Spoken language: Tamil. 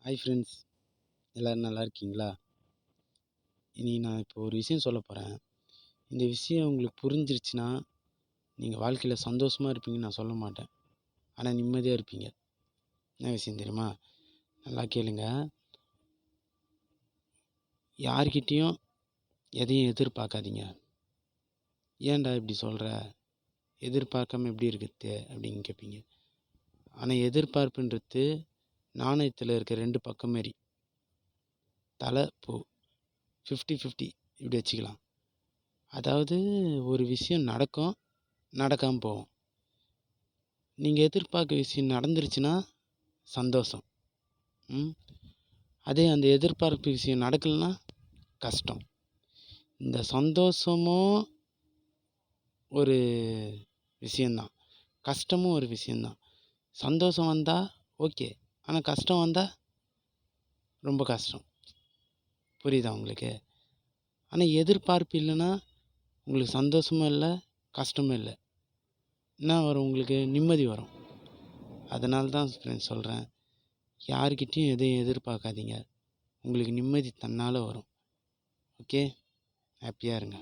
ஹாய் ஃப்ரெண்ட்ஸ், எல்லோரும் நல்லா இருக்கீங்களா? இனி நான் இப்போ ஒரு விஷயம் சொல்ல போகிறேன். இந்த விஷயம் உங்களுக்கு புரிஞ்சிருச்சுன்னா நீங்கள் வாழ்க்கையில் சந்தோஷமாக இருப்பீங்கன்னு நான் சொல்ல மாட்டேன். ஆனால் நிம்மதியாக இருப்பீங்க. என்ன விஷயம் தெரியுமா? நல்லா கேளுங்க. யார்கிட்டேயும் எதையும் எதிர்பார்க்காதீங்க. ஏன்டா இப்படி சொல்கிற? எதிர்பார்க்காம எப்படி இருக்குது அப்படின்னு கேட்பீங்க. ஆனால் எதிர்பார்ப்புன்றது நாணயத்தில் இருக்க ரெண்டு பக்கம் மாரி. தலை பூ 50-50 இப்படி வச்சுக்கலாம். அதாவது ஒரு விஷயம் நடக்கும், நடக்காமல் போகும். நீங்கள் எதிர்பார்க்குற விஷயம் நடந்துருச்சுன்னா சந்தோஷம். அதே அந்த எதிர்பார்ப்பு விஷயம் நடக்கலைன்னா கஷ்டம். இந்த சந்தோஷமும் ஒரு விஷயந்தான், கஷ்டமும் ஒரு விஷயந்தான். சந்தோஷம் வந்தால் ஓகே, ஆனால் கஷ்டம் வந்தால் ரொம்ப கஷ்டம். புரியுதா உங்களுக்கு? ஆனால் எதிர்பார்ப்பு இல்லைன்னா உங்களுக்கு சந்தோஷமும் இல்லை, கஷ்டமும் இல்லை. என்ன வரும்? உங்களுக்கு நிம்மதி வரும். அதனால தான் ஃப்ரெண்ட்ஸ் சொல்கிறேன், யார்கிட்டேயும் எதையும் எதிர்பார்க்காதீங்க. உங்களுக்கு நிம்மதி தன்னால் வரும். ஓகே, ஹாப்பியாக இருங்க.